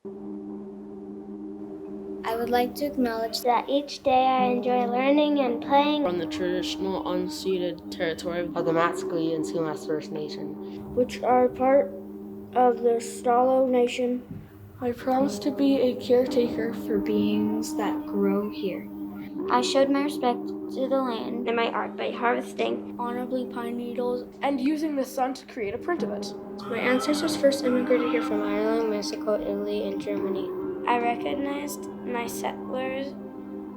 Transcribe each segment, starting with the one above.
I would like to acknowledge that each day I enjoy learning and playing on the traditional unceded territory of the Matsklee and Sumas First Nation, which are part of the Stalo Nation. I promise to be a caretaker for beings that grow here. I showed my respect to the land in my art by harvesting honorably pine needles and using the sun to create a print of it. My ancestors first immigrated here from Ireland, Mexico, Italy, and Germany. I recognized my settlers'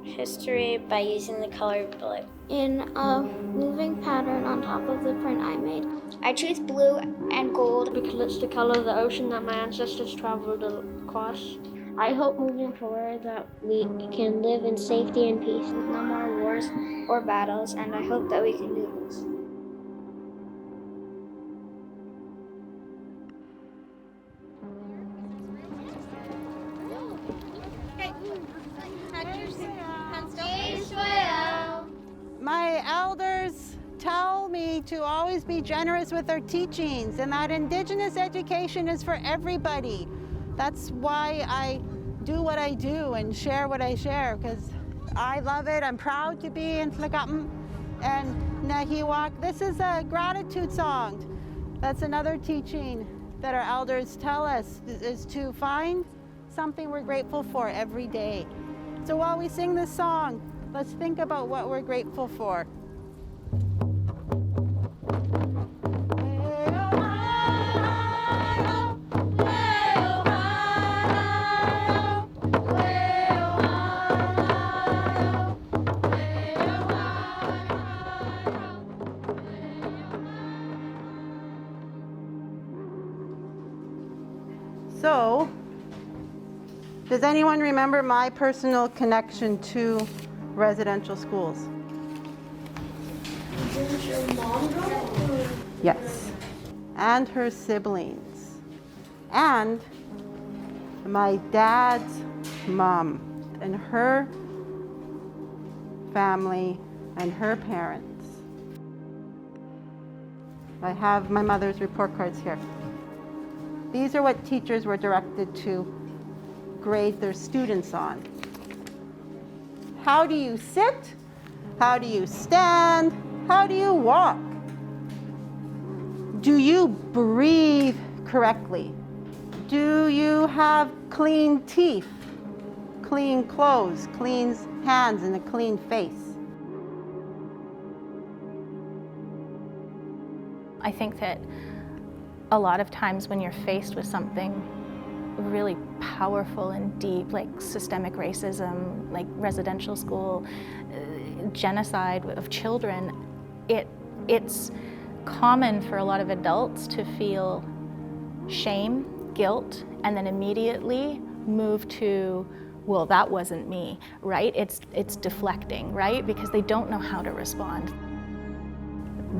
history by using the color blue in a moving pattern on top of the print I made. I chose blue and gold because it's the color of the ocean that my ancestors traveled across. I hope moving forward that we can live in safety and peace, no more wars or battles, and I hope that we can do this. My elders tell me to always be generous with our teachings and that Indigenous education is for everybody. That's why I do what I do and share what I share, because I love it. I'm proud to be in Tlakatam and Nahiwak. This is a gratitude song. That's another teaching that our elders tell us, is to find something we're grateful for every day. So while we sing this song, let's think about what we're grateful for. So, does anyone remember my personal connection to residential schools? Didn't your mom go? Yes. And her siblings. And my dad's mom and her family and her parents. I have my mother's report cards here. These are what teachers were directed to grade their students on. How do you sit? How do you stand? How do you walk? Do you breathe correctly? Do you have clean teeth, clean clothes, clean hands, and a clean face? I think that a lot of times when you're faced with something really powerful and deep, like systemic racism, like residential school, genocide of children, it's common for a lot of adults to feel shame, guilt, and then immediately move to, well, that wasn't me, right? It's deflecting, right? Because they don't know how to respond.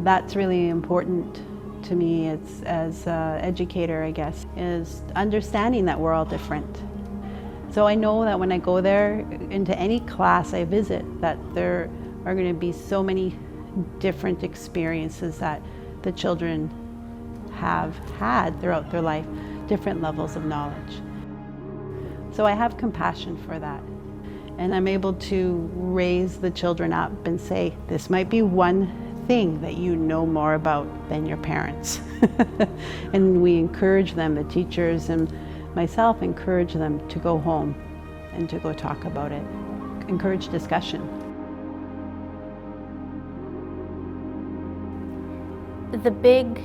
That's really important to me as an educator, I guess, is understanding that we're all different. So I know that when I go there, into any class I visit, that there are going to be so many different experiences that the children have had throughout their life, different levels of knowledge. So I have compassion for that. And I'm able to raise the children up and say, this might be one thing that you know more about than your parents. And we encourage them, the teachers and myself encourage them to go home and to go talk about it. Encourage discussion. The big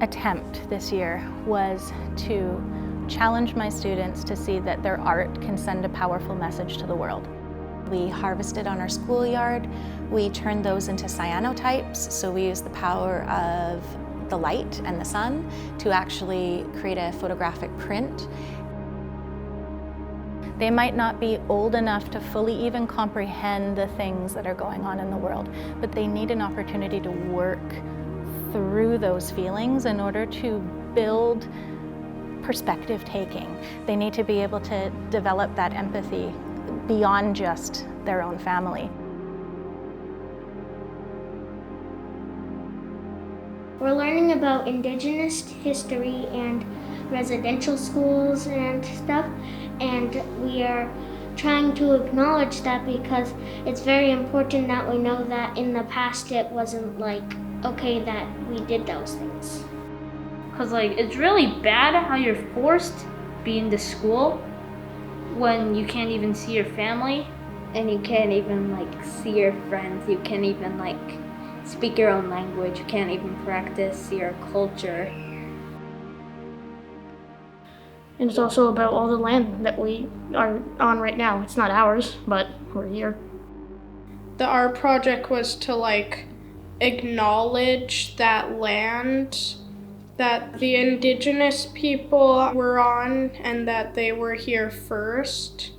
attempt this year was to challenge my students to see that their art can send a powerful message to the world. We harvested on our schoolyard. We turned those into cyanotypes, so we used the power of the light and the sun to actually create a photographic print. They might not be old enough to fully even comprehend the things that are going on in the world, but they need an opportunity to work through those feelings in order to build perspective taking. They need to be able to develop that empathy beyond just their own family. We're learning about Indigenous history and residential schools and stuff, and we are trying to acknowledge that because it's very important that we know that in the past it wasn't like okay that we did those things. Because like it's really bad how you're forced being to school when you can't even see your family. And you can't even like see your friends, you can't even like speak your own language, you can't even practice your culture. And it's also about all the land that we are on right now. It's not ours, but we're here. The art project was to like acknowledge that land that the Indigenous people were on and that they were here first.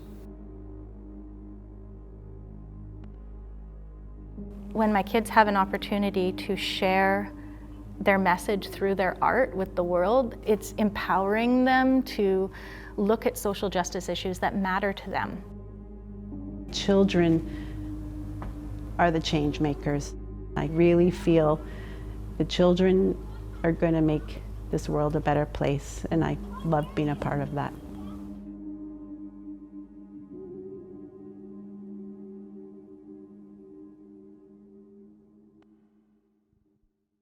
When my kids have an opportunity to share their message through their art with the world, it's empowering them to look at social justice issues that matter to them. Children are the change makers. I really feel the children are going to make this world a better place, and I love being a part of that.